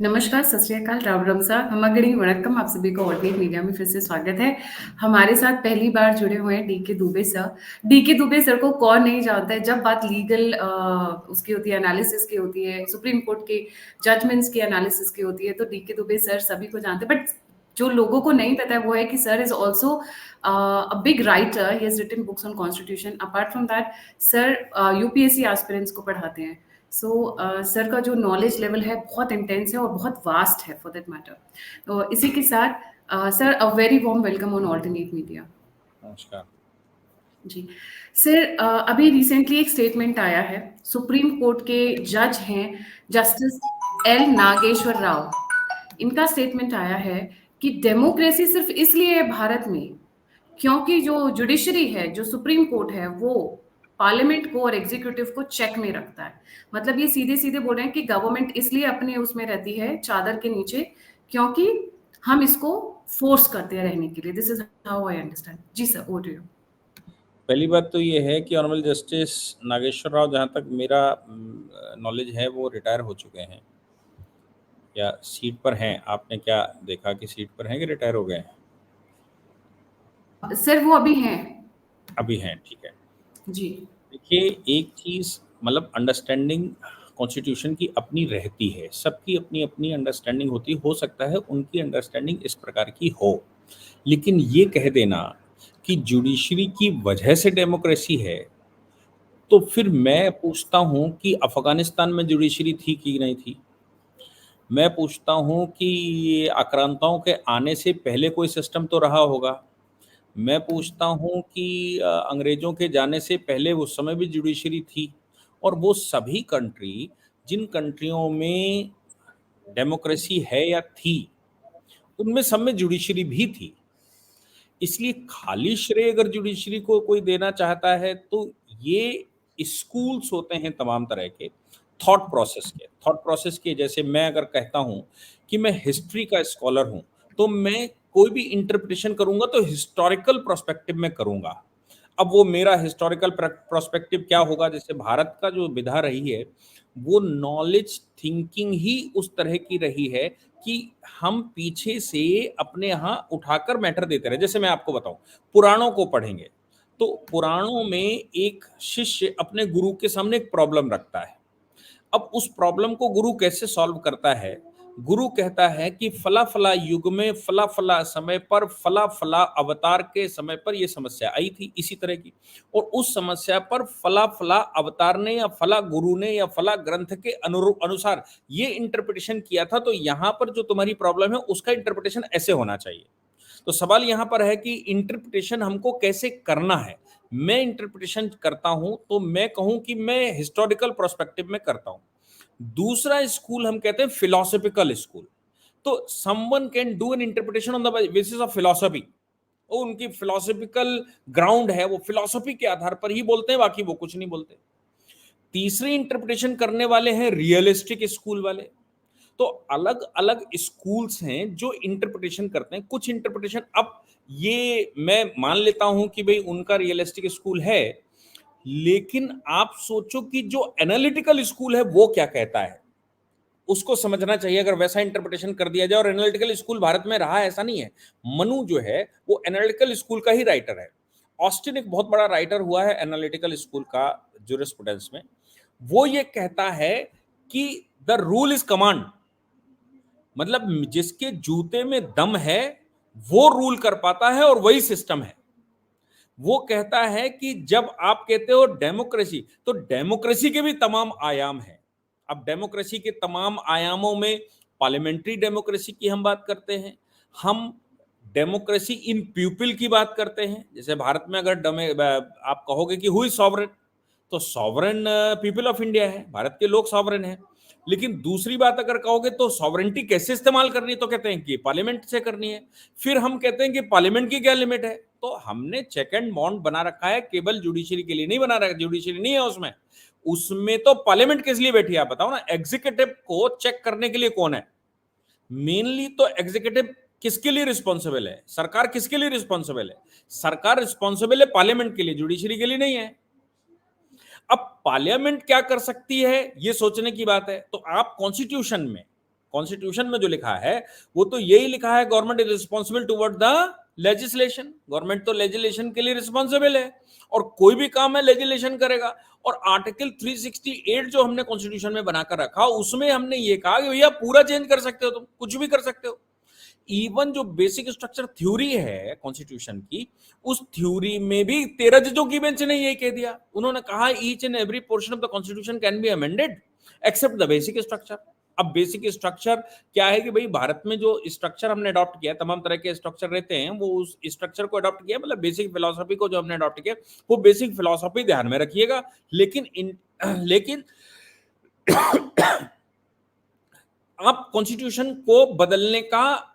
नमस्कार, सत श्री अकाल, राम रमसा, हमगड़ी वणक्कम। आप सभी को ऑल्टरनेट मीडिया में फिर से स्वागत है। हमारे साथ पहली बार जुड़े हुए हैं DK Dubey sir. DK Dubey sir को कौन नहीं जानता है। जब बात लीगल उसकी होती है, एनालिसिस की होती है, सुप्रीम कोर्ट के जजमेंट्स की एनालिसिस की होती है, तो डीके दुबे सर सभी को जानते हैं। बट जो लोगों को नहीं पता है वो है कि sir is also a big writer. He has written books on constitution. Apart from that, sir UPSC aspirants को पढ़ाते हैं। सो सर का जो नॉलेज लेवल है बहुत इंटेंस है और बहुत वास्ट है फॉर दैट मैटर। तो इसी के साथ sir, a very warm welcome on alternate media. नमस्कार। जी सर, अभी रिसेंटली एक स्टेटमेंट आया है। सुप्रीम कोर्ट के जज हैं जस्टिस एल नागेश्वर राव। इनका स्टेटमेंट आया है कि डेमोक्रेसी सिर्फ इसलिए है भारत में क्योंकि जो जुडिशरी है, जो सुप्रीम कोर्ट है, वो पार्लियामेंट को और एग्जीक्यूटिव को चेक में रखता है। मतलब ये सीधे सीधे बोल रहे हैं कि गवर्नमेंट इसलिए अपने उसमें रहती है, चादर के नीचे, क्योंकि हम इसको फोर्स करते हैं रहने के लिए। This is how I understand. जी सर, ओवर टू यू। पहली बात तो ये है कि ऑनरेबल जस्टिस नागेश्वर राव, जहाँ तक मेरा नॉलेज है, वो रिटायर हो चुके हैं या सीट पर हैं। आपने क्या देखा कि सीट पर हैं कि रिटायर हो गए हैं? सर वो अभी हैं। अभी हैं, ठीक है। जी। देखिए, एक चीज़ मतलब अंडरस्टैंडिंग कॉन्स्टिट्यूशन की अपनी रहती है, सबकी अपनी अपनी अंडरस्टैंडिंग होती हो सकता है उनकी अंडरस्टैंडिंग इस प्रकार की हो, लेकिन ये कह देना कि जुडिशरी की वजह से डेमोक्रेसी है, तो फिर मैं पूछता हूँ कि अफ़गानिस्तान में जुडिशरी थी कि नहीं थी? मैं पूछता हूँ कि ये आक्रांताओं के आने से पहले कोई सिस्टम तो रहा होगा। मैं पूछता हूँ कि अंग्रेज़ों के जाने से पहले उस समय भी जुडिशरी थी, और वो सभी कंट्री जिन कंट्रियों में डेमोक्रेसी है या थी, उनमें सब में जुडिशरी भी थी। इसलिए खाली श्रेय अगर जुडिशरी को कोई देना चाहता है, तो ये स्कूल्स होते हैं तमाम तरह के थॉट प्रोसेस के। जैसे मैं अगर कहता हूँ कि मैं हिस्ट्री का स्कॉलर हूँ, तो मैं कोई भी इंटरप्रिटेशन करूंगा तो हिस्टोरिकल प्रोस्पेक्टिव में करूंगा। अब वो मेरा हिस्टोरिकल प्रोस्पेक्टिव क्या होगा? जैसे भारत का जो विधा रही है, वो नॉलेज थिंकिंग ही उस तरह की रही है कि हम पीछे से अपने यहाँ उठाकर मैटर देते रहे। जैसे मैं आपको बताऊं, पुराणों को पढ़ेंगे तो पुराणों में एक शिष्य अपने गुरु के सामने एक प्रॉब्लम रखता है। अब उस प्रॉब्लम को गुरु कैसे सॉल्व करता है? गुरु कहता है कि फला फला युग में फला फला समय पर फला फला अवतार के समय पर यह समस्या आई थी, इसी तरह की, और उस समस्या पर फला फला अवतार ने या फला गुरु ने या फला ग्रंथ के अनुसार ये इंटरप्रिटेशन किया था, तो यहां पर जो तुम्हारी प्रॉब्लम है उसका इंटरप्रिटेशन ऐसे होना चाहिए। तो सवाल यहां पर है कि इंटरप्रिटेशन हमको कैसे करना है। मैं इंटरप्रिटेशन करता हूं तो मैं कहूं कि मैं हिस्टोरिकल प्रोस्पेक्टिव में करता हूं। दूसरा स्कूल हम कहते हैं फिलोसॉफिकल स्कूल। तो someone can do an interpretation on the basis of philosophy. वो उनकी फिलोसॉफिकल ग्राउंड है, वो फिलोसफी के आधार पर ही बोलते हैं, बाकी वो कुछ नहीं बोलते। तीसरी इंटरप्रिटेशन करने वाले हैं रियलिस्टिक स्कूल वाले। तो अलग अलग स्कूल्स हैं जो इंटरप्रिटेशन करते हैं। कुछ इंटरप्रिटेशन, अब ये मैं मान लेता हूं कि भाई उनका रियलिस्टिक स्कूल है, लेकिन आप सोचो कि जो एनालिटिकल स्कूल है वो क्या कहता है, उसको समझना चाहिए। अगर वैसा इंटरप्रिटेशन कर दिया जाए, और एनालिटिकल स्कूल भारत में रहा ऐसा नहीं है, मनु जो है वो एनालिटिकल स्कूल का ही राइटर है। ऑस्टिन एक बहुत बड़ा राइटर हुआ है एनालिटिकल स्कूल का जूरिस्प्रूडेंस में। वो ये कहता है कि द रूल इज कमांड, मतलब जिसके जूते में दम है वो रूल कर पाता है, और वही सिस्टम है। वो कहता है कि जब आप कहते हो डेमोक्रेसी, तो डेमोक्रेसी के भी तमाम आयाम हैं। अब डेमोक्रेसी के तमाम आयामों में पार्लियामेंट्री डेमोक्रेसी की हम बात करते हैं, हम डेमोक्रेसी इन पीपल की बात करते हैं। जैसे भारत में अगर आप कहोगे कि हु इज सॉवरेन, तो सॉवरेन पीपल ऑफ इंडिया है, भारत के लोग सॉवरेन हैं। लेकिन दूसरी बात अगर कहोगे तो सॉवरेंटी कैसे इस्तेमाल करनी है, तो कहते हैं कि पार्लियामेंट से करनी है। फिर हम कहते हैं कि पार्लियामेंट की क्या लिमिट है, तो हमने चेक एंड बाउंड बना रखा है, केवल जुडिशरी के लिए नहीं बना रखा। जुडिशरी नहीं है उसमें, उसमें तो पार्लियामेंट किस लिए बैठी है आप बताओ ना। एग्जीक्यूटिव को चेक करने के लिए कौन है? मेनली तो एग्जीक्यूटिव किसके लिए रिस्पॉन्सिबल है? सरकार किसके लिए रिस्पॉन्सिबल है? सरकार रिस्पॉन्सिबल है पार्लियामेंट के लिए, जुडिशरी के लिए नहीं है। अब पार्लियामेंट क्या कर सकती है, ये सोचने की बात है। तो आप कॉन्स्टिट्यूशन में कॉन्स्टिट्यूशन में जो लिखा है वो तो यही लिखा है, government is responsible toward the legislation. Government तो लेजिस्लेशन के लिए रिस्पॉन्सिबल है और कोई भी काम है लेजिस्लेशन करेगा। और आर्टिकल 368 जो हमने कॉन्स्टिट्यूशन में बनाकर रखा उसमें हमने ये कहा कि भैया पूरा चेंज कर सकते हो, तुम कुछ भी कर सकते हो। इवन जो बेसिक स्ट्रक्चर थ्योरी है कॉन्स्टिट्यूशन की, उस थ्योरी में भी 13 जजों की बेंच ने यही कह दिया। उन्होंने कहा each and every portion of the constitution can be amended except the basic structure. अब बेसिक स्ट्रक्चर क्या है कि भाई भारत में जो स्ट्रक्चर हमने अडॉप्ट किया, तमाम तरह के स्ट्रक्चर रहते हैं, वो उस स्ट्रक्चर को अडॉप्ट किया, मतलब बेसिक फिलोसफी को जो हमने अडॉप्ट किया वो बेसिक फिलोसफी ध्यान में रखिएगा। लेकिन आप कॉन्स्टिट्यूशन को बदलने का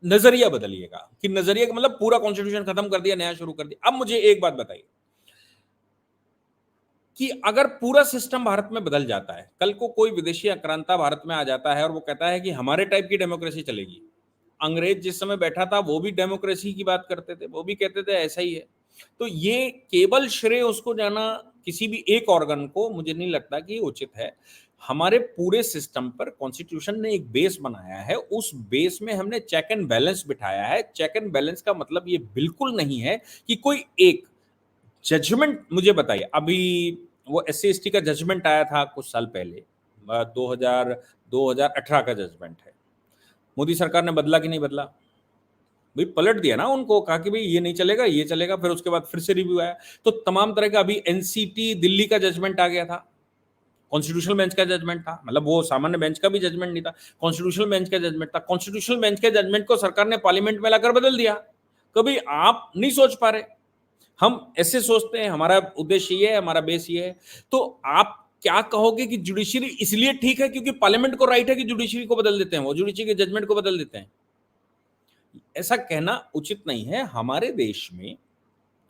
नजरिया बदलिएगा, कि नजरिया का मतलब पूरा कॉन्स्टिट्यूशन खत्म कर दिया, नया शुरू कर दिया। अब मुझे एक बात बताइए कि अगर पूरा सिस्टम भारत में बदल जाता है, कल को कोई विदेशी आक्रांता भारत में आ जाता है और वो कहता है कि हमारे टाइप की डेमोक्रेसी चलेगी। अंग्रेज जिस समय बैठा था वो भी डेमोक्रेसी की बात करते थे, वो भी कहते थे ऐसा ही है। तो ये केवल श्रेय उसको जाना किसी भी एक ऑर्गन को, मुझे नहीं लगता कि उचित है। हमारे पूरे सिस्टम पर कॉन्स्टिट्यूशन ने एक बेस बनाया है, उस बेस में हमने चेक एंड बैलेंस बिठाया है। चेक एंड बैलेंस का मतलब ये बिल्कुल नहीं है कि कोई एक जजमेंट, मुझे बताइए अभी वो SC/ST का जजमेंट आया था कुछ साल पहले, 2018 का जजमेंट है। मोदी सरकार ने बदला कि नहीं बदला? भाई पलट दिया ना उनको, कहा कि भाई ये नहीं चलेगा, ये चलेगा। फिर उसके बाद फिर से रिव्यू आया। तो तमाम तरह का, अभी NCT दिल्ली का जजमेंट आ गया था, कॉन्स्टिट्यूशनल बेंच का जजमेंट था, मतलब वो सामान्य बेंच का भी जजमेंट नहीं था, कॉन्स्टिट्यूशनल बेंच का जजमेंट था। कॉन्स्टिट्यूशनल बेंच के जजमेंट को सरकार ने पार्लियामेंट में लाकर बदल दिया। कभी आप नहीं सोच पा रहे, हम ऐसे सोचते हैं, हमारा उद्देश्य ये है, हमारा बेस ये है। तो आप क्या कहोगे कि जुडिशरी इसलिए ठीक है क्योंकि पार्लियामेंट को राइट है कि जुडिशरी को बदल देते हैं, वो जुडिशरी के जजमेंट को बदल देते हैं? ऐसा कहना उचित नहीं है। हमारे देश में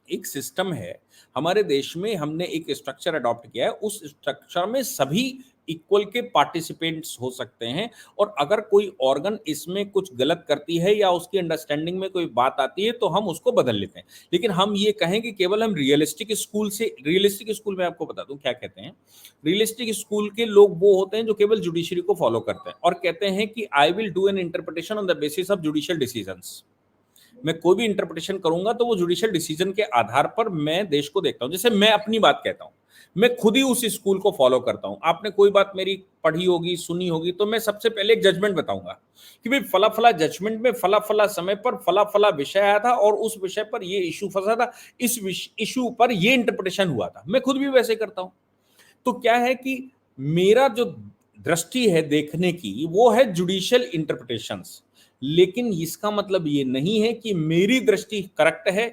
एक सिस्टम है, हमारे देश में हमने एक स्ट्रक्चर अडॉप्ट किया है, उस स्ट्रक्चर में सभी इक्वल के पार्टिसिपेंट्स हो सकते हैं। और अगर कोई ऑर्गन इसमें कुछ गलत करती है या उसकी अंडरस्टैंडिंग में कोई बात आती है तो हम उसको बदल लेते हैं। लेकिन हम ये कहें कि केवल हम रियलिस्टिक स्कूल में आपको बता दूं क्या कहते हैं। रियलिस्टिक स्कूल के लोग वो होते हैं जो केवल जुडिशरी को फॉलो करते हैं और कहते हैं कि I will do an interpretation on the basis of judicial decisions. मैं कोई भी इंटरप्रिटेशन करूंगा तो वो जुडिशियल डिसीजन के आधार पर मैं देश को देखता हूं। जैसे मैं अपनी बात कहता हूं, मैं खुद ही उस स्कूल को फॉलो करता हूं। आपने कोई बात मेरी पढ़ी होगी, सुनी होगी, तो मैं सबसे पहले एक जजमेंट बताऊंगा कि भाई फला फला जजमेंट में फला फला समय पर फला फला विषय आया था और उस विषय पर ये इशू फंसा था, इस इशू पर ये इंटरप्रिटेशन हुआ था। मैं खुद भी वैसे करता हूं। तो क्या है कि मेरा जो दृष्टि है देखने की वो है जुडिशियल इंटरप्रिटेशंस। लेकिन इसका मतलब ये नहीं है कि मेरी दृष्टि करेक्ट है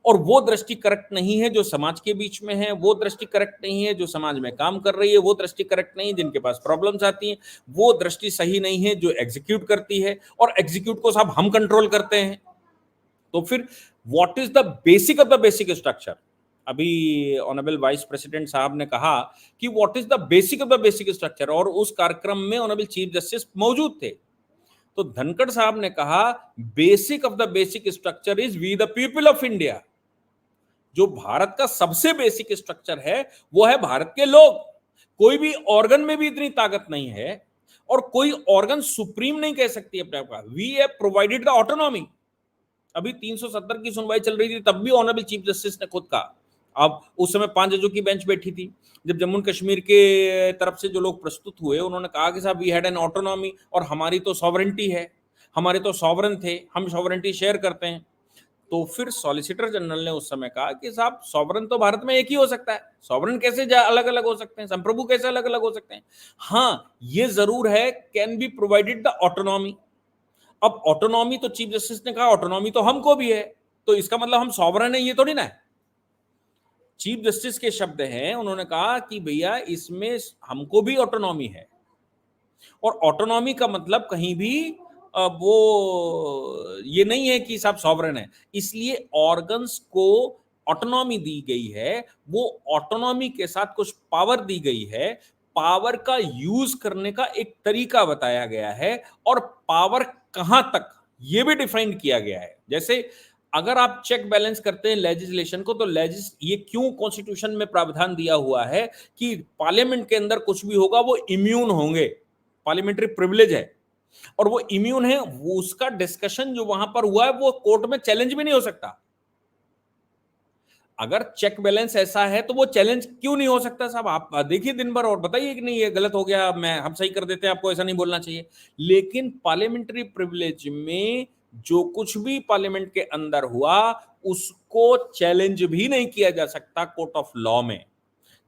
और वो दृष्टि करेक्ट नहीं है जो समाज के बीच में है, वो दृष्टि करेक्ट नहीं है जो समाज में काम कर रही है, वो दृष्टि करेक्ट नहीं है जिनके पास प्रॉब्लम्स आती हैं, वो दृष्टि सही नहीं है जो एग्जीक्यूट करती है, और एग्जीक्यूट को सब हम कंट्रोल करते हैं। तो फिर what is the basic of the basic structure? अभी ऑनरेबल वाइस प्रेसिडेंट साहब ने कहा कि what is the basic of the basic structure, और उस कार्यक्रम में ऑनरेबल चीफ जस्टिस मौजूद थे। तो धनखड़ साहब ने कहा basic of the basic structure is we the people of India. जो भारत का सबसे बेसिक स्ट्रक्चर है वो है भारत के लोग। कोई भी ऑर्गन में भी इतनी ताकत नहीं है और कोई ऑर्गन सुप्रीम नहीं कह सकती अपने आप का। We have provided the autonomy. अभी 370 की सुनवाई चल रही थी, तब भी ऑनरेबल चीफ जस्टिस ने खुद कहा, अब उस समय 5 जजों की बेंच बैठी थी, जब जम्मू कश्मीर के तरफ से जो लोग प्रस्तुत हुए उन्होंने कहा कि साहब वी हैड एन ऑटोनॉमी, और हमारी तो सॉवरेंटी है, हमारे तो सॉवरन थे, हम सॉवरेंटी शेयर करते हैं। तो फिर सॉलिसिटर जनरल ने उस समय कहा कि साहब सॉवरन तो भारत में एक ही हो सकता है, सॉवरन कैसे अलग अलग हो सकते हैं, संप्रभु कैसे अलग अलग हो सकते हैं। हाँ ये जरूर है, can be provided the autonomy. अब ऑटोनॉमी तो चीफ जस्टिस ने कहा ऑटोनॉमी तो हमको भी है, तो इसका मतलब हम सॉवरन है ये थोड़ी ना है। चीफ जस्टिस के शब्द हैं, उन्होंने कहा कि भैया इसमें हमको भी ऑटोनॉमी है, और ऑटोनॉमी का मतलब कहीं भी वो ये नहीं है कि सब सॉवरेन है। इसलिए ऑर्गन्स को ऑटोनॉमी दी गई है, वो ऑटोनॉमी के साथ कुछ पावर दी गई है, पावर का यूज करने का एक तरीका बताया गया है, और पावर कहां तक ये भी डिफाइन किया गया है। जैसे अगर आप चेक बैलेंस करते हैं लेजिस्लेशन को, तो ये क्यों कॉन्स्टिट्यूशन में प्रावधान दिया हुआ है कि पार्लियामेंट के अंदर कुछ भी होगा वो इम्यून होंगे, पार्लियामेंट्री प्रिविलेज है। और वो इम्यून है, वो उसका डिस्कशन जो वहां पर हुआ है वो कोर्ट में चैलेंज भी नहीं हो सकता। अगर चेक बैलेंस ऐसा है तो वो चैलेंज क्यों नहीं हो सकता साहब? आप देखिए दिन भर और बताइए कि नहीं ये गलत हो गया, मैं हम सही कर देते हैं, आपको ऐसा नहीं बोलना चाहिए। लेकिन पार्लियामेंट्री प्रिविलेज में जो कुछ भी पार्लियामेंट के अंदर हुआ उसको चैलेंज भी नहीं किया जा सकता कोर्ट ऑफ लॉ में।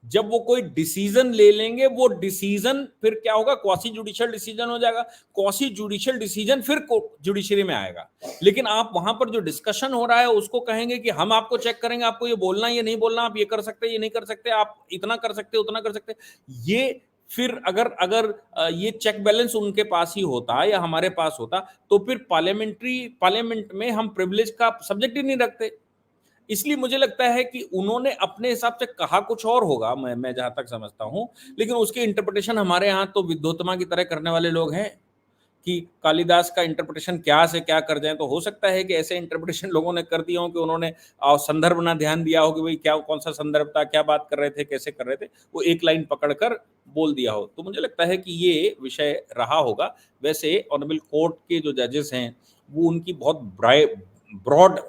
जब वो कोई डिसीजन ले लेंगे, वो डिसीजन फिर क्या होगा, क्वासी जुडिशियल डिसीजन हो जाएगा। क्वासी जुडिशियल डिसीजन फिर जुडिशरी में आएगा। लेकिन आप वहां पर जो डिस्कशन हो रहा है उसको कहेंगे कि हम आपको चेक करेंगे, आपको ये बोलना ये नहीं बोलना, आप ये कर सकते ये नहीं कर सकते, आप इतना कर सकते उतना कर सकते। ये फिर अगर अगर ये चेक बैलेंस उनके पास ही होता या हमारे पास होता तो फिर पार्लियामेंट में हम प्रिविलेज का सब्जेक्ट ही नहीं रखते। इसलिए मुझे लगता है कि उन्होंने अपने हिसाब से कहा कुछ और होगा, मैं जहां तक समझता हूं, लेकिन उसकी इंटरप्रिटेशन हमारे यहाँ तो विद्वोत्तमा की तरह करने वाले लोग हैं कि कालिदास का इंटरप्रिटेशन क्या से क्या कर जाए। तो हो सकता है कि ऐसे इंटरप्रिटेशन लोगों ने कर दिया हो कि उन्होंने संदर्भ ना ध्यान दिया हो कि भाई क्या कौन सा संदर्भ था, क्या बात कर रहे थे, कैसे कर रहे थे, वो एक लाइन पकड़कर बोल दिया हो। तो मुझे लगता है कि ये विषय रहा होगा। वैसे ऑनरेबल कोर्ट के जो जजेस हैं वो उनकी बहुत ब्रॉड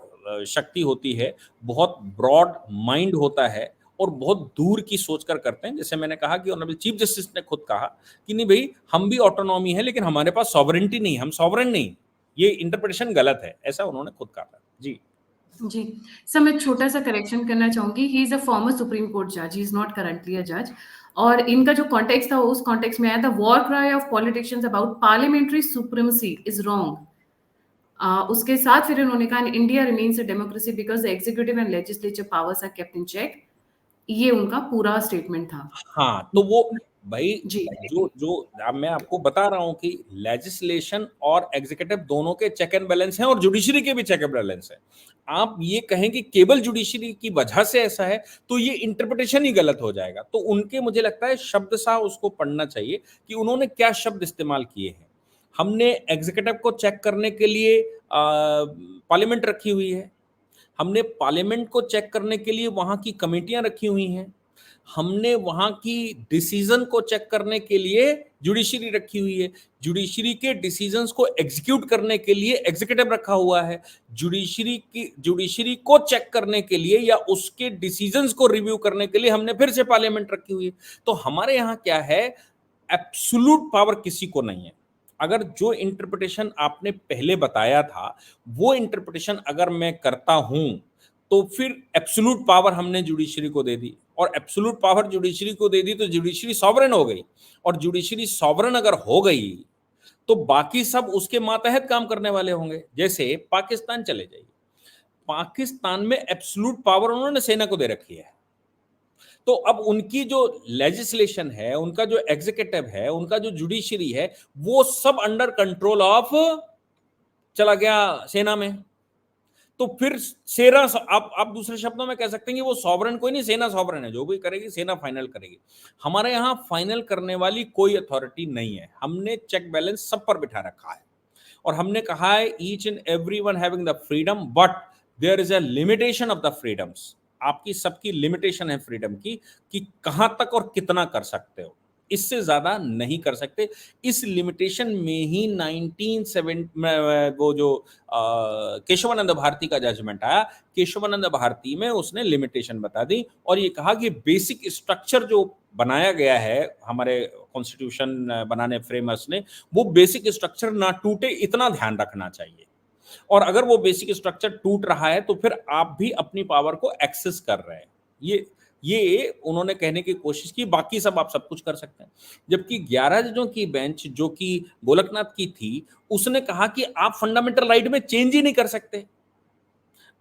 शक्ति होती है, बहुत ब्रॉड माइंड होता है और बहुत दूर की सोचकर करते हैं। जैसे मैंने कहा कि ऑनरेबल चीफ जस्टिस ने खुद कहा कि नहीं भाई हम भी ऑटोनॉमी है लेकिन हमारे पास सॉवरेंटी नहीं, हम सॉवरेन नहीं, ये इंटरप्रिटेशन गलत है, ऐसा उन्होंने खुद कहा था। जी जी सर, मैं छोटा सा करेक्शन करना चाहूंगी। He is a former supreme court जज, ही इज नॉट करंटली अ जज। और इनका जो कॉन्टेक्स्ट था उस कॉन्टेक्स्ट में आया था, war cry of politicians about parliamentary supremacy is wrong. उसके साथ फिर उन्होंने कहा India remains a democracy because the executive and legislature powers are kept in check. ये उनका पूरा स्टेटमेंट था। हाँ, तो वो भाई जी जो जो अब मैं आपको बता रहा हूं कि लेजिस्लेशन और एग्जीक्यूटिव दोनों के चेक एंड बैलेंस हैं और जुडिशरी के भी चेक एंड बैलेंस है। आप ये कहें कि केवल जुडिशरी की वजह से ऐसा है तो ये इंटरप्रिटेशन ही गलत हो जाएगा। तो उनके मुझे लगता है शब्द सा उसको पढ़ना चाहिए कि उन्होंने क्या शब्द इस्तेमाल किए हैं। हमने एग्जीक्यूटिव को चेक करने के लिए पार्लियामेंट रखी हुई है, हमने पार्लियामेंट को चेक करने के लिए वहां की कमेटियां रखी हुई हैं, हमने वहां की डिसीजन को चेक करने के लिए जुडिशरी रखी हुई है, जुडिशरी के डिसीजंस को एग्जीक्यूट करने के लिए एग्जीक्यूटिव रखा हुआ है, जुडिशरी को चेक करने के लिए या उसके डिसीजंस को रिव्यू करने के लिए हमने फिर से पार्लियामेंट रखी हुई है। तो हमारे यहाँ क्या है, एब्सोल्यूट पावर किसी को नहीं है। अगर जो इंटरप्रिटेशन आपने पहले बताया था वो इंटरप्रिटेशन अगर मैं करता हूं तो फिर एब्सोल्यूट पावर हमने जुडिशरी को दे दी, और एब्सोल्यूट पावर जुडिशरी को दे दी तो जुडिशरी सॉवरेन हो गई, और जुडिशरी सॉवरेन अगर हो गई तो बाकी सब उसके मातहत काम करने वाले होंगे। जैसे पाकिस्तान चले जाइए, पाकिस्तान में एब्सोल्यूट पावर उन्होंने सेना को दे रखी है। तो अब उनकी जो लेजिस्लेशन है, उनका जो एग्जीक्यूटिव है, उनका जो जुडिशरी है, वो सब अंडर कंट्रोल ऑफ चला गया सेना में। तो फिर सेना, आप दूसरे शब्दों में कह सकते हैं कि वो सॉवरेन कोई नहीं, सेना सॉवरेन है, जो भी करेगी सेना फाइनल करेगी। हमारे यहाँ फाइनल करने वाली कोई अथॉरिटी नहीं है। हमने चेक बैलेंस सब पर बिठा रखा है और हमने कहा है each and every one having the freedom but there is a limitation of the freedoms. आपकी सबकी लिमिटेशन है फ्रीडम की कि कहां तक और कितना कर सकते हो, इससे ज्यादा नहीं कर सकते। इस लिमिटेशन में ही 1970 वो जो केशवानंद भारती का जजमेंट आया, केशवानंद भारती में उसने लिमिटेशन बता दी और ये कहा कि बेसिक स्ट्रक्चर जो बनाया गया है हमारे कॉन्स्टिट्यूशन बनाने फ्रेमर्स ने, वो बेसिक स्ट्रक्चर ना टूटे इतना ध्यान रखना चाहिए। और अगर वो बेसिक स्ट्रक्चर टूट रहा है तो फिर आप भी अपनी पावर को एक्सेस कर रहे हैं। ये उन्होंने कहने की कोशिश की, बाकी सब आप सब कुछ कर सकते हैं। जबकि 11 जजों की बेंच जो कि गोलकनाथ की थी, उसने कहा कि आप फंडामेंटल राइट में चेंज ही नहीं कर सकते,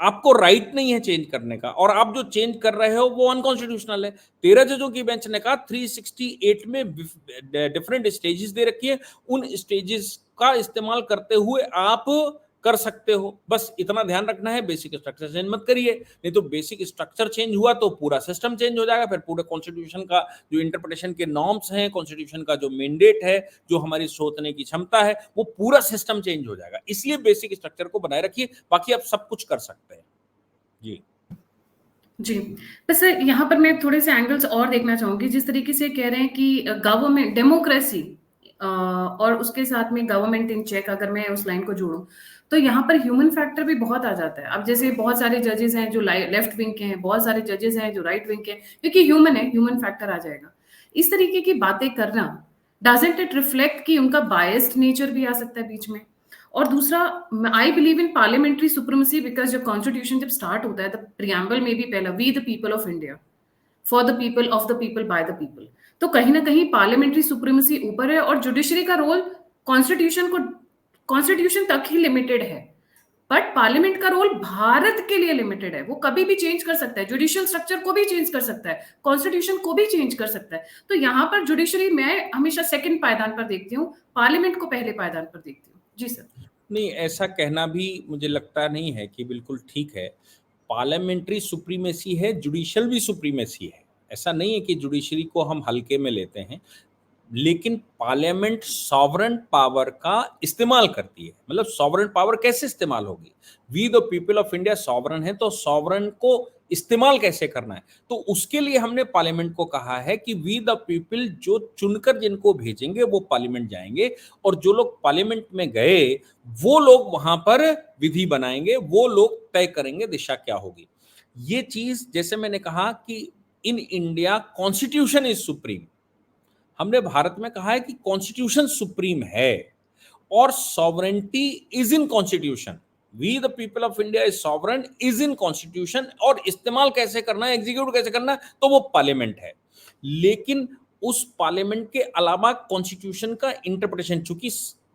आपको राइट नहीं है चेंज करने का, और आप जो चेंज कर रहे हो वो अनकॉन्स्टिट्यूशनल है। 13 जजों की बेंच ने कहा 368 में डिफरेंट स्टेजेस दे रखी है, उन स्टेजेस का इस्तेमाल करते हुए आप कर सकते हो, बस इतना ध्यान रखना है, बेसिक स्ट्रक्चर चेंज मत करिए, नहीं तो बेसिक स्ट्रक्चर चेंज हुआ तो पूरा सिस्टम चेंज हो जाएगा। फिर पूरे कॉन्स्टिट्यूशन का जो इंटरप्रिटेशन के नॉर्म्स हैं, कॉन्स्टिट्यूशन का जो मैंडेट है, जो हमारी सोचने की क्षमता है, वो पूरा सिस्टम चेंज हो जाएगा। इसलिए बेसिक स्ट्रक्चर को बनाए रखिए, बाकी आप सब कुछ कर सकते हैं। जी जी, बस यहाँ पर मैं थोड़े से एंगल्स और देखना चाहूंगी। जिस तरीके से कह रहे हैं कि गवर्नमेंट डेमोक्रेसी और उसके साथ में गवर्नमेंट इन चेक, अगर मैं उस लाइन को जोड़ूं, तो यहाँ पर ह्यूमन फैक्टर भी बहुत आ जाता है। अब जैसे बहुत सारे जजेस हैं जो लेफ्ट विंग के हैं, बहुत सारे जजेस हैं जो राइट विंग के हैं, क्योंकि ह्यूमन है, ह्यूमन फैक्टर आ जाएगा। इस तरीके की बातें करना, डजंट इट रिफ्लेक्ट कि उनका बायस्ड नेचर भी आ सकता है बीच में। और दूसरा, I believe in parliamentary supremacy, because जब कॉन्स्टिट्यूशन जब स्टार्ट होता है, तब प्रियम्बल में भी पहला we the people of India, for the people, of the people, by the people. तो कहीं ना कहीं पार्लियामेंट्री सुप्रीमेसी ऊपर है, और जुडिशरी का रोल कॉन्स्टिट्यूशन तक ही लिमिटेड है। बट पार्लियामेंट का रोल भारत के लिए लिमिटेड है, वो कभी भी चेंज कर सकता है, जुडिशियल स्ट्रक्चर को भी चेंज कर सकता है, कॉन्स्टिट्यूशन को भी चेंज कर सकता है। तो यहाँ पर जुडिशरी मैं हमेशा सेकंड पायदान पर देखती हूँ, पार्लियामेंट को पहले पायदान पर देखती हूँ। जी सर। नहीं, ऐसा कहना भी मुझे लगता नहीं है कि बिल्कुल ठीक है। पार्लियामेंट्री सुप्रीमेसी है, जुडिशियल भी सुप्रीमेसी है। ऐसा नहीं है कि जुडिशरी को हम हल्के में लेते हैं, लेकिन पार्लियामेंट सॉवरेन पावर का इस्तेमाल करती है। मतलब सॉवरेन पावर कैसे इस्तेमाल होगी? We the people of India sovereign है, तो सॉवरेन को इस्तेमाल कैसे करना है? तो उसके लिए हमने पार्लियामेंट को कहा है कि वी द पीपल जो चुनकर जिनको भेजेंगे वो पार्लियामेंट जाएंगे, और जो लोग पार्लियामेंट में गए वो लोग वहां पर विधि बनाएंगे, वो लोग तय करेंगे दिशा क्या होगी। ये चीज, जैसे मैंने कहा कि in India constitution is supreme. हमने भारत में कहा है कि कॉन्स्टिट्यूशन सुप्रीम है, और sovereignty is in constitution. We the people of India is sovereign is in constitution, और इस्तेमाल कैसे करना है, एग्जीक्यूट कैसे करना है, तो वो पार्लियामेंट है। लेकिन उस पार्लियामेंट के अलावा कॉन्स्टिट्यूशन का इंटरप्रिटेशन, चूंकि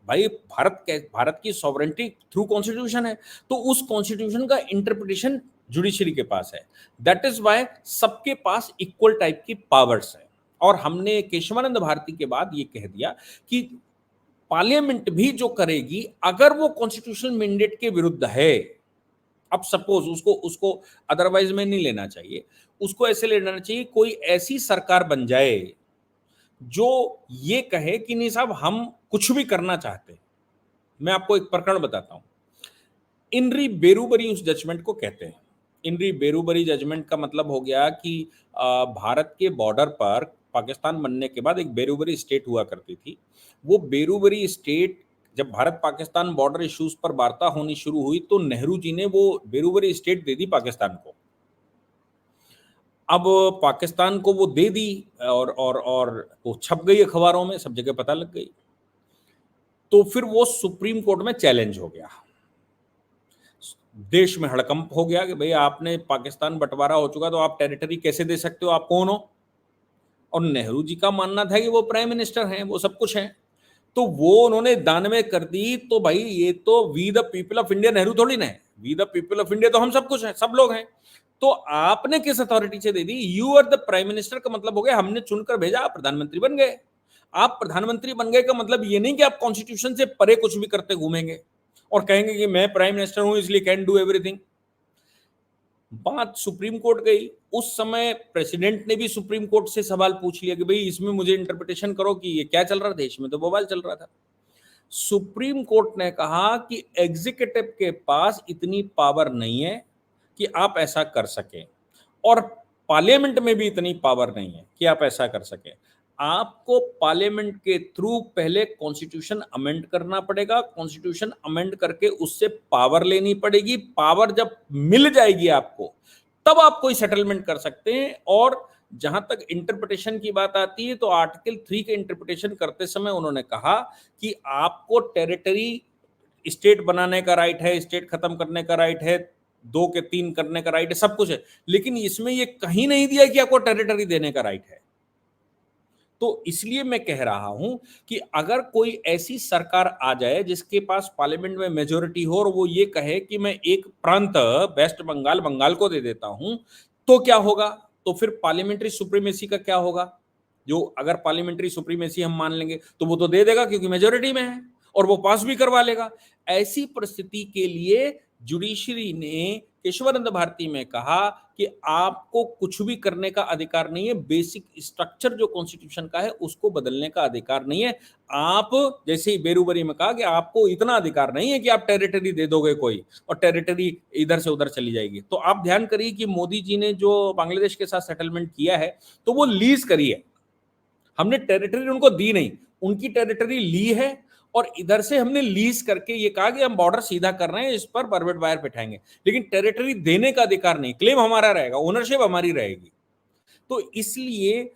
भाई भारत की सॉवरेंटी थ्रू कॉन्स्टिट्यूशन है, तो उस कॉन्स्टिट्यूशन का इंटरप्रिटेशन जुडिशरी के पास है। दैट इज वाई सबके पास इक्वल टाइप की पावर्स है। और हमने केशवानंद भारती के बाद ये कह दिया कि पार्लियामेंट भी जो करेगी, अगर वो कॉन्स्टिट्यूशनल मैंडेट के विरुद्ध है, अब सपोज उसको उसको अदरवाइज में नहीं लेना चाहिए, उसको ऐसे लेना चाहिए कोई ऐसी सरकार बन जाए जो ये कहे कि नहीं साहब हम कुछ भी करना चाहते हैं। मैं आपको एक प्रकरण बताता हूं। इनरी बेरूबरी उस जजमेंट को कहते हैं। इनरी बेरूबरी जजमेंट का मतलब हो गया कि भारत के बॉर्डर पर पाकिस्तान बनने के बाद एक बेरूबरी स्टेट हुआ करती थी। वो बेरूबरी स्टेट, जब भारत पाकिस्तान बॉर्डर इश्यूज पर वार्ता होनी शुरू हुई, तो नेहरू जी ने वो बेरूबरी स्टेट दे दी पाकिस्तान को। अब पाकिस्तान को वो दे दी, और वो छप गई अखबारों में, सब जगह पता लग गई। तो फिर वो सुप्रीम कोर्ट में चैलेंज हो गया, देश में हड़कंप हो गया कि भाई आपने पाकिस्तान बंटवारा हो चुका, तो आप टेरिटरी कैसे दे सकते हो, आप कौन हो? और नेहरू जी का मानना था कि वो प्राइम मिनिस्टर हैं, वो सब कुछ हैं। तो वो उन्होंने दानवे कर दी। तो भाई ये तो we the people of India Nehru थोड़ी ना है, we the people of India तो हम सब कुछ है, सब लोग हैं। तो आपने किस अथॉरिटी से दे दी? You are the prime minister का मतलब हो गया हमने चुनकर भेजा, आप प्रधानमंत्री बन गए। आप प्रधानमंत्री बन गए का मतलब ये नहीं कि आप कॉन्स्टिट्यूशन से परे कुछ भी करते घूमेंगे और कहेंगे कि मैं प्राइम मिनिस्टर हूं इसलिए कैन डू एवरीथिंग। बात सुप्रीम कोर्ट गई। उस समय प्रेसिडेंट ने भी सुप्रीम कोर्ट से सवाल पूछ लिया कि भाई इसमें मुझे इंटरप्रिटेशन करो कि ये क्या चल रहा था, देश में तो बवाल चल रहा था। सुप्रीम कोर्ट ने कहा कि एग्जीक्यूटिव के पास इतनी पावर नहीं है कि आप ऐसा कर सकें, और पार्लियामेंट में भी इतनी पावर नहीं है कि आप ऐसा कर सकें। आपको पार्लियामेंट के थ्रू पहले कॉन्स्टिट्यूशन अमेंड करना पड़ेगा, कॉन्स्टिट्यूशन अमेंड करके उससे पावर लेनी पड़ेगी। पावर जब मिल जाएगी आपको, तब आप कोई सेटलमेंट कर सकते हैं। और जहां तक इंटरप्रिटेशन की बात आती है, तो आर्टिकल 3 के इंटरप्रिटेशन करते समय उन्होंने कहा कि आपको टेरिटरी स्टेट बनाने का राइट है, स्टेट खत्म करने का राइट है, 2 के 3 करने का राइट है, सब कुछ है। लेकिन इसमें ये कहीं नहीं दिया कि आपको टेरिटरी देने का राइट है। तो इसलिए मैं कह रहा हूं कि अगर कोई ऐसी सरकार आ जाए जिसके पास पार्लियामेंट में मेजोरिटी हो, और वो ये कहे कि मैं एक प्रांत वेस्ट बंगाल बंगाल को दे देता हूं, तो क्या होगा? तो फिर पार्लियामेंट्री सुप्रीमेसी का क्या होगा? जो अगर पार्लियामेंट्री सुप्रीमेसी हम मान लेंगे तो वो तो दे देगा क्योंकि मेजोरिटी में है, और वो पास भी करवा लेगा। ऐसी परिस्थिति के लिए जुडिशरी ने केशवानंद भारती में कहा कि आपको कुछ भी करने का अधिकार नहीं है, बेसिक स्ट्रक्चर जो कॉन्स्टिट्यूशन का है उसको बदलने का अधिकार नहीं है। आप जैसे ही बेरूबरी में कहा कि आपको इतना अधिकार नहीं है कि आप टेरिटरी दे दोगे कोई और टेरिटरी इधर से उधर चली जाएगी। तो आप ध्यान करिए कि मोदी जी ने जो बांग्लादेश के साथ सेटलमेंट किया है, तो वो लीज करी है, हमने टेरिटरी उनको दी नहीं। उनकी टेरिटरी ली है और इधर से हमने लीज करके ये कहा कि हम बॉर्डर सीधा कर रहे हैं, इस पर परमिट वायर बिठाएंगे, लेकिन टेरिटरी देने का अधिकार नहीं, क्लेम हमारा रहेगा, ओनरशिप हमारी रहेगी। तो इसलिए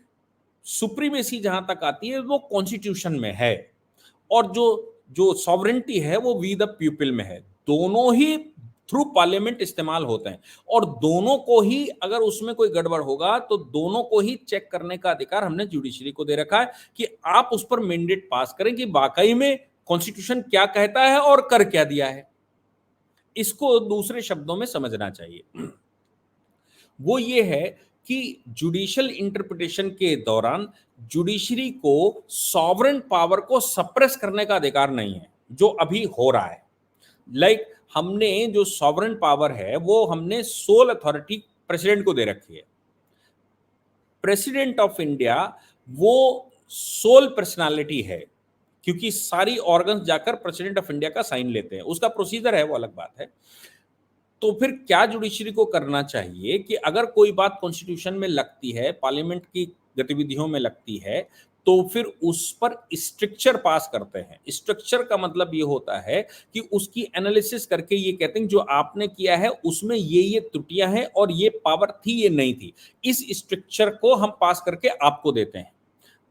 सुप्रीमेसी जहां तक आती है वो कॉन्स्टिट्यूशन में है, और जो जो सॉवरेंटी है वो वी द पीपल में है। दोनों ही थ्रू पार्लियामेंट इस्तेमाल होते हैं, और दोनों को ही अगर उसमें कोई गड़बड़ होगा तो दोनों को ही चेक करने का अधिकार हमने जुडिशरी को दे रखा है कि आप उस पर मैंडेट पास करें कि वाकई में कॉन्स्टिट्यूशन क्या कहता है और कर क्या दिया है। इसको दूसरे शब्दों में समझना चाहिए। वो ये है कि जुडिशियल इंटरप्रिटेशन के दौरान जुडिशरी को सॉवरेन पावर को सप्रेस करने का अधिकार नहीं है, जो अभी हो रहा है। लाइक हमने जो सॉवरेन पावर है वो हमने सोल अथॉरिटी प्रेसिडेंट को दे रखी है। प्रेसिडेंट ऑफ इंडिया वो सोल पर्सनालिटी है, क्योंकि सारी ऑर्गन्स जाकर प्रेसिडेंट ऑफ इंडिया का साइन लेते हैं, उसका प्रोसीजर है, वो अलग बात है। तो फिर क्या जुडिशरी को करना चाहिए कि अगर कोई बात कॉन्स्टिट्यूशन में लगती है, पार्लियामेंट की गतिविधियों में लगती है, तो फिर उस पर स्ट्रक्चर पास करते हैं। स्ट्रक्चर का मतलब ये होता है कि उसकी एनालिसिस करके ये कहते हैं जो आपने किया है उसमें ये त्रुटियां हैं और ये पावर थी, ये नहीं थी, इस स्ट्रक्चर को हम पास करके आपको देते हैं।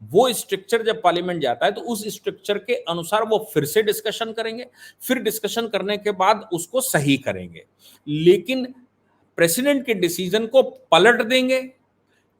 वो स्ट्रक्चर जब पार्लियामेंट जाता है तो उस स्ट्रक्चर के अनुसार वो फिर से डिस्कशन करेंगे, फिर डिस्कशन करने के बाद उसको सही करेंगे। लेकिन प्रेसिडेंट के डिसीजन को पलट देंगे,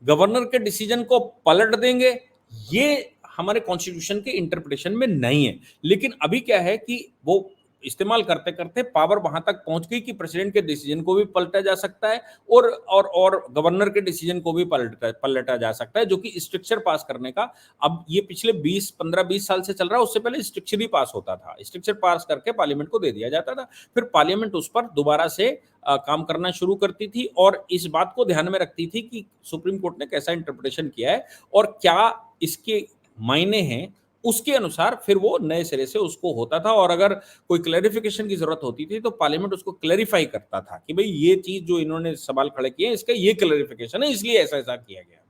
गवर्नर के डिसीजन को पलट देंगे, ये हमारे कॉन्स्टिट्यूशन के इंटरप्रिटेशन में नहीं है। लेकिन अभी क्या है कि वो इस्तेमाल करते करते पावर वहां तक पहुंच गई कि प्रेसिडेंट के डिसीजन को भी पलटा जा सकता है और गवर्नर के डिसीजन को भी पलटा जा सकता है, जो कि स्ट्रक्चर पास करने का अब ये पिछले 15-20 साल से चल रहा है। उससे पहले स्ट्रक्चर ही पास होता था, स्ट्रक्चर पास करके पार्लियामेंट को दे दिया जाता था, फिर पार्लियामेंट उस पर दोबारा से काम करना शुरू करती थी और इस बात को ध्यान में रखती थी कि सुप्रीम कोर्ट ने कैसा इंटरप्रिटेशन किया है और क्या इसके मायने हैं, उसके अनुसार फिर वो नए सिरे से उसको होता था। और अगर कोई क्लैरिफिकेशन की जरूरत होती थी तो पार्लियामेंट उसको क्लैरिफाई करता था कि भाई ये चीज जो इन्होंने सवाल खड़े किए इसका ये क्लैरिफिकेशन है, इसलिए ऐसा ऐसा किया गया।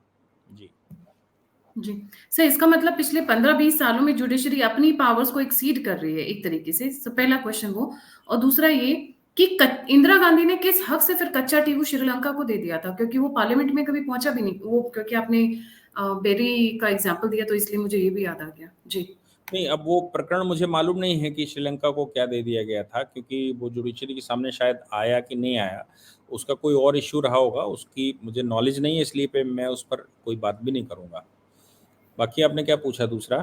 जी जी सर, इसका मतलब पिछले 15-20 सालों में जुडिशरी अपनी पावर्स को एक्सीड कर रही है एक तरीके से। तो पहला क्वेश्चन वो, और दूसरा ये कि इंदिरा गांधी ने किस हक से फिर कच्चा टीबू श्रीलंका को दे दिया था, क्योंकि वो पार्लियामेंट में कभी पहुंचा भी नहीं वो, क्योंकि आपने बेरी का एग्जांपल दिया तो इसलिए मुझे ये भी याद आ गया। जी नहीं, अब वो प्रकरण मुझे मालूम नहीं है कि श्रीलंका को क्या दे दिया गया था, क्योंकि वो जुडिशरी के सामने शायद आया कि नहीं आया, उसका कोई और इश्यू रहा होगा, उसकी मुझे नॉलेज नहीं है, इसलिए पे मैं उस पर कोई बात भी नहीं करूंगा। बाकी आपने क्या पूछा दूसरा?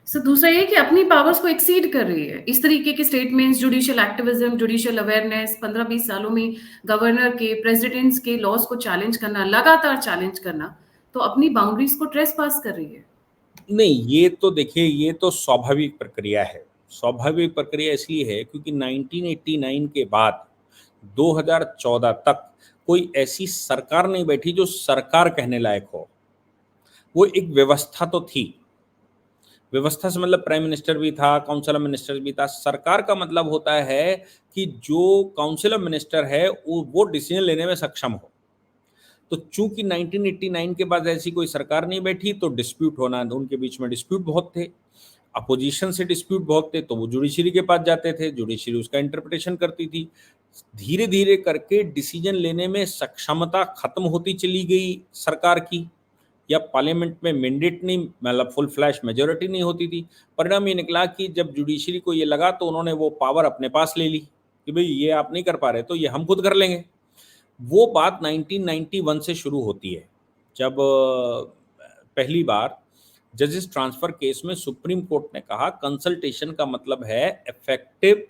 सर, दूसरा ये कि अपनी पावर्स को एक्सीड कर रही है, इस तरीके के statements, judicial activism, judicial awareness, 15-20 सालों में गवर्नर के, प्रेसिडेंट्स के लॉज को चैलेंज करना, लगातार चैलेंज करना, तो अपनी बाउंड्रीज को ट्रेस पास कर रही है। नहीं, ये तो देखिए, ये तो स्वाभाविक प्रक्रिया है। स्वाभाविक प्रक्रिया इसलिए है क्योंकि 1989 के बाद 2014 तक कोई ऐसी सरकार नहीं बैठी जो सरकार कहने लायक हो। वो एक व्यवस्था तो थी, व्यवस्था से मतलब प्राइम मिनिस्टर भी था, काउंसिल ऑफ मिनिस्टर भी था। सरकार का मतलब होता है कि जो काउंसिल ऑफ मिनिस्टर है वो डिसीजन लेने में सक्षम हो। तो चूंकि 1989 के बाद ऐसी कोई सरकार नहीं बैठी तो डिस्प्यूट होना, उनके बीच में डिस्प्यूट बहुत थे, अपोजिशन से डिस्प्यूट बहुत थे, तो वो जुडिशरी के पास जाते थे, जुडिशरी उसका इंटरप्रिटेशन करती थी। धीरे धीरे करके डिसीजन लेने में सक्षमता खत्म होती चली गई सरकार की, या पार्लियामेंट में मैंडेट नहीं, मतलब फुल फ्लैश मेजोरिटी नहीं होती थी। परिणाम ये निकला कि जब जुडिशरी को ये लगा तो उन्होंने वो पावर अपने पास ले ली कि भाई ये आप नहीं कर पा रहे तो ये हम खुद कर लेंगे। वो बात 1991 से शुरू होती है, जब पहली बार जजेस ट्रांसफर केस में सुप्रीम कोर्ट ने कहा कंसल्टेशन का मतलब है इफेक्टिव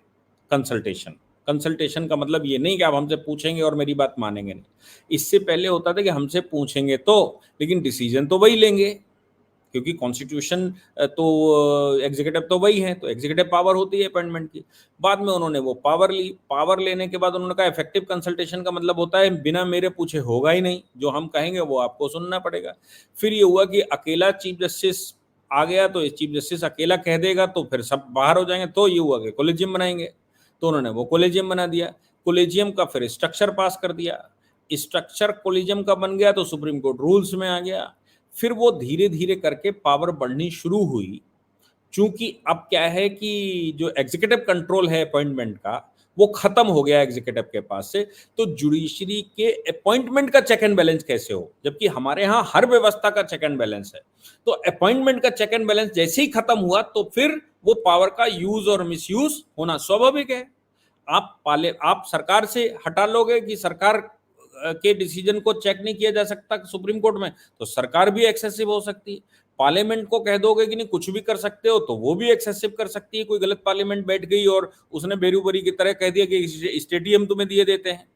कंसल्टेशन। कंसल्टेशन का मतलब ये नहीं कि आप हमसे पूछेंगे और मेरी बात मानेंगे, नहीं। इससे पहले होता था कि हमसे पूछेंगे तो, लेकिन डिसीजन तो वही लेंगे, क्योंकि कॉन्स्टिट्यूशन तो एग्जीक्यूटिव तो वही है, तो एग्जीक्यूटिव पावर होती है अपॉइंटमेंट की। बाद में उन्होंने वो पावर ली, पावर लेने के बाद उन्होंने कहा इफेक्टिव कंसल्टेशन का मतलब होता है बिना मेरे पूछे होगा ही नहीं, जो हम कहेंगे वो आपको सुनना पड़ेगा। फिर ये हुआ कि अकेला चीफ जस्टिस आ गया, तो चीफ जस्टिस अकेला कह देगा तो फिर सब बाहर हो जाएंगे, तो ये हुआ कि कोलेजियम बनाएंगे, तो उन्होंने वो कोलेजियम बना दिया। कोलेजियम का फिर स्ट्रक्चर पास कर दिया, स्ट्रक्चर कोलेजियम का बन गया तो सुप्रीम कोर्ट रूल्स में आ गया। फिर वो धीरे-धीरे करके पावर बढ़नी शुरू हुई। चूँकि अब क्या है कि जो एग्ज़ीक्यूटिव कंट्रोल है अपॉइंटमेंट का, वो खत्म हो गया एग्ज़ीक्यूटिव के पास से, तो जुडिशरी के अपॉइंटमेंट का चेक एंड बैलेंस कैसे हो? जबकि हमारे यहाँ हर व्यवस्था का चेक एंड बैलेंस है। तो अपॉइंटमेंट का चेक एंड बैलेंस जैसे ही खत्म हुआ, तो फिर वो पावर का यूज़ और मिसयूज़ होना स्वाभाविक है। आप सरकार से हटा लोगे कि सरकार के डिसीजन को चेक नहीं किया जा सकता सुप्रीम कोर्ट में, तो सरकार भी एक्सेसिव हो सकती है। पार्लियामेंट को कह दोगे कि नहीं कुछ भी कर सकते हो, तो वो भी एक्सेसिव कर सकती है। कोई गलत पार्लियामेंट बैठ गई और उसने बेरूबरी की तरह कह दिया कि स्टेडियम तुम्हें दिए देते हैं,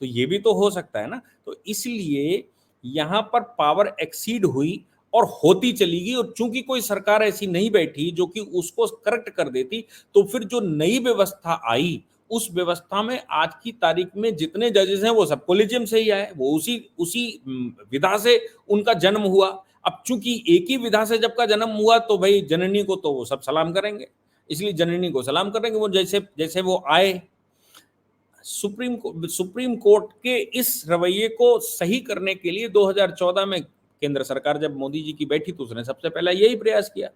तो ये भी तो हो सकता है ना। तो इसलिए यहाँ पर पावर एक्सीड हुई और होती चली गई, और चूंकि कोई सरकार ऐसी नहीं बैठी जो कि उसको करेक्ट कर देती, तो फिर जो नई व्यवस्था आई, उस व्यवस्था में आज की तारीख में जितने जजेस हैं वो सब कोलिजियम से ही आए, वो उसी उसी विधा से उनका जन्म हुआ। अब चूंकि एक ही विधा से जब का जन्म हुआ, तो भाई जननी को तो वो सब सलाम करेंगे, इसलिए जननी को सलाम करेंगे। वो जैसे जैसे वो आए, सुप्रीम कोर्ट के इस रवैये को सही करने के लिए 2014 में केंद्र सरकार जब मोदी जी की बैठी, तो उसने सबसे पहला यही प्रयास किया।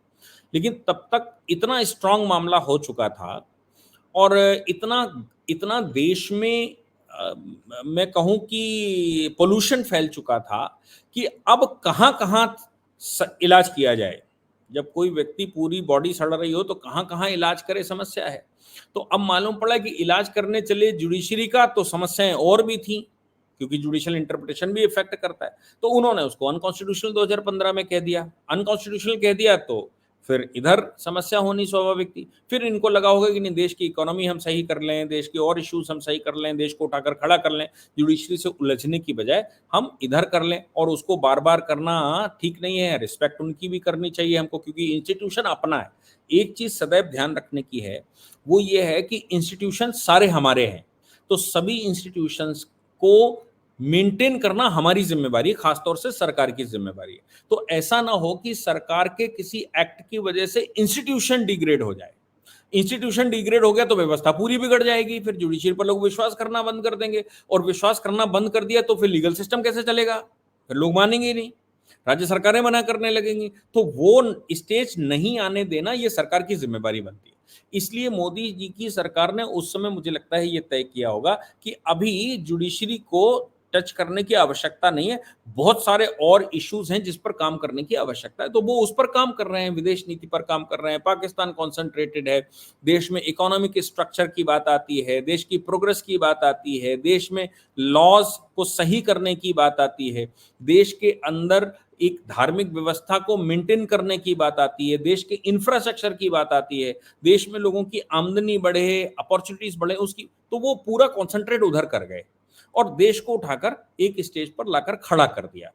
लेकिन तब तक इतना स्ट्रांग मामला हो चुका था, और इतना इतना देश में मैं कहूं कि पोल्यूशन फैल चुका था कि अब कहाँ कहाँ इलाज किया जाए। जब कोई व्यक्ति पूरी बॉडी सड़ रही हो, तो कहाँ कहाँ इलाज करे, समस्या है। तो अब मालूम पड़ा कि इलाज करने चले जुडिशरी का, तो समस्याएं और भी थी, क्योंकि जुडिशियल इंटरप्रिटेशन भी इफेक्ट करता है। तो उन्होंने उसको अनकॉन्स्टिट्यूशनल 2015 में कह दिया। अनकॉन्स्टिट्यूशनल कह दिया तो फिर इधर समस्या होनी स्वाभाविक थी। फिर इनको लगा होगा कि नहीं, देश की इकोनॉमी हम सही कर लें, देश के और इश्यूज हम सही कर लें, देश को उठाकर खड़ा कर लें, जुडिशरी से उलझने की बजाय हम इधर कर लें। और उसको बार बार करना ठीक नहीं है, रिस्पेक्ट उनकी भी करनी चाहिए हमको, क्योंकि इंस्टीट्यूशन अपना है। एक चीज सदैव ध्यान रखने की है, वो ये है कि इंस्टीट्यूशन सारे हमारे हैं, तो सभी इंस्टीट्यूशंस को मेंटेन करना हमारी जिम्मेवारी है, खासतौर से सरकार की जिम्मेवारी है। तो ऐसा ना हो कि सरकार के किसी एक्ट की वजह से इंस्टीट्यूशन डिग्रेड हो जाए। इंस्टीट्यूशन डिग्रेड हो गया तो व्यवस्था पूरी बिगड़ जाएगी, फिर जुडिशियल पर लोग विश्वास करना बंद कर देंगे, और विश्वास करना बंद कर दिया तो फिर लीगल सिस्टम कैसे चलेगा, फिर लोग मानेंगे ही नहीं, राज्य सरकारें मना करने लगेंगी। तो वो स्टेज नहीं आने देना, ये सरकार की जिम्मेवारी बनती है। इसलिए मोदी जी की सरकार ने उस समय, मुझे लगता है, ये तय किया होगा कि अभी जुडिशरी को टच करने की आवश्यकता नहीं है, बहुत सारे और इश्यूज हैं जिस पर काम करने की आवश्यकता है, तो वो उस पर काम कर रहे हैं, विदेश नीति पर काम कर रहे हैं। पाकिस्तान कॉन्सेंट्रेटेड है, देश में इकोनॉमिक स्ट्रक्चर की बात आती है, देश की प्रोग्रेस की बात आती है, देश में लॉज को सही करने की बात आती है, देश के अंदर एक धार्मिक व्यवस्था को मेंटेन करने की बात आती है, देश के इंफ्रास्ट्रक्चर की बात आती है, देश में लोगों की आमदनी बढ़े, अपॉर्चुनिटीज बढ़े, उसकी, तो वो पूरा कॉन्सेंट्रेट उधर कर गए और देश को उठाकर एक स्टेज पर लाकर खड़ा कर दिया।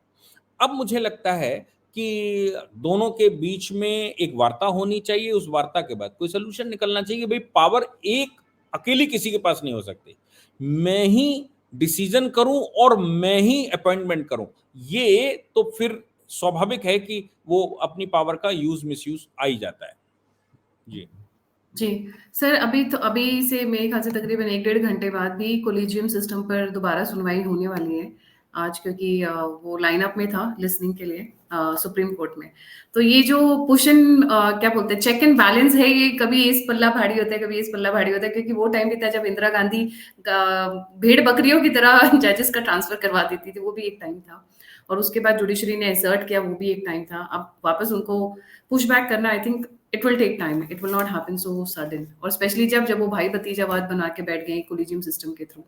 अब मुझे लगता है कि दोनों के बीच में एक वार्ता होनी चाहिए, उस वार्ता के बाद कोई सोल्यूशन निकलना चाहिए। भाई पावर एक अकेली किसी के पास नहीं हो सकती, मैं ही डिसीजन करूं और मैं ही अपॉइंटमेंट करूं, ये तो फिर स्वाभाविक है कि वो अपनी पावर का यूज मिसयूज आ ही जाता है। जी जी। सर, अभी से मेरे ख्याल से तकरीबन 1 डेढ़ घंटे बाद भी कोलिजियम सिस्टम पर दोबारा सुनवाई होने वाली है आज, क्योंकि वो लाइनअप में था लिसनिंग के लिए सुप्रीम कोर्ट में। तो ये जो क्या बोलते हैं, चेक एंड बैलेंस है, ये कभी इस पल्ला भारी होता है, कभी इस पल्ला भारी होता है, क्योंकि वो टाइम भी था जब इंदिरा गांधी भेड़ बकरियों की तरह जजेस का ट्रांसफर करवा देती थी, वो भी एक टाइम था। और उसके बाद जुडिशरी ने असर्ट किया, वो भी एक टाइम था। अब वापस उनको पुश बैक करना, I think it will take time, it will not happen so sudden, और स्पेशली जब वो भाई भतीजावाद बना के बैठ गए कोलिजियम सिस्टम के through.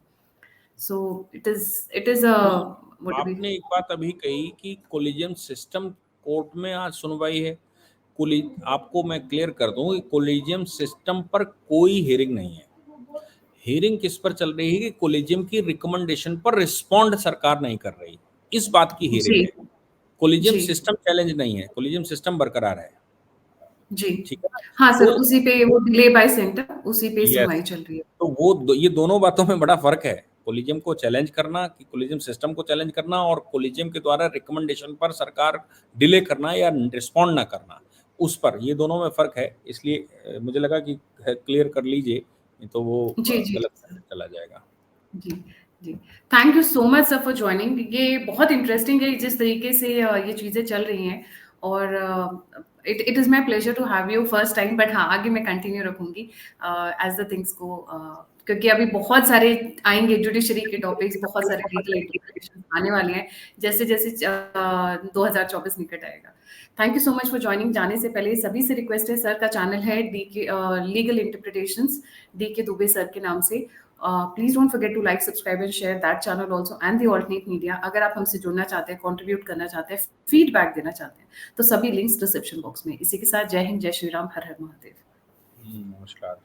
So it is a नहीं, व्हाट बी। आपने एक बात अभी कही कि कोलिजियम सिस्टम कोर्ट में आज सुनवाई है। कोलि आपको मैं क्लियर कर दूं कि कोलिजियम सिस्टम पर कोई हियरिंग नहीं है। हियरिंग किस पर चल रही है कि कोलिजियम की रिकमेंडेशन पर रिस्पॉन्ड सरकार नहीं कर रही, इस बात की हियरिंग जी है। कोलिजियम जी सिस्टम चैलेंज नहीं है, कोलिजियम सिस्टम बरकरार है। जी। ठीक है ना? हाँ सर, तो उसी पे वो डिले बाय सेंटर, उसी पे यस, सुनवाई चल रही है। तो ये दोनों बातों में बड़ा फर्क है। कोलिजियम को चैलेंज करना, कि कोलिजियम सिस्टम को चैलेंज करना, और कोलिजियम के द्वारा रिकमेंडेशन पर सरकार डिले करना या रिस्पॉन्ड ना करना, उस पर, ये दोनों में फर्क है। इसलिए मुझे लगा कि क्लियर कर लीजिए, नहीं तो वो जी जी गलत सर। चला जाएगा। जी जी, thank you so much sir for joining. ये बहुत इंटरेस्टिंग है जिस तरीके से ये चीज़ें चल रही हैं, और it it is my pleasure to have you first time, but हाँ, आगे मैं कंटिन्यू रखूँगी एज़ द थिंग्स गो, क्योंकि अभी बहुत सारे आएँगे जुडिशरी के टॉपिक्स, बहुत सारे लीगल इंटरप्रिटेशंस आने वाले हैं, जैसे-जैसे 2024 निकट आएगा। Thank you so much for joining. जाने से पहले सभी से रिक्वेस्ट है, सर का चैनल है DK legal interpretations, DK Dubey sir के नाम से। Please don't forget to like, subscribe and share that channel also and the alternate media. अगर आप हमसे जुड़ना चाहते हैं, कंट्रीब्यूट करना चाहते हैं, फीडबैक देना चाहते हैं, तो सभी लिंक्स डिस्क्रिप्शन बॉक्स में। इसी के साथ जय हिंद, जय श्री राम, हर हर महादेव। नमस्कार।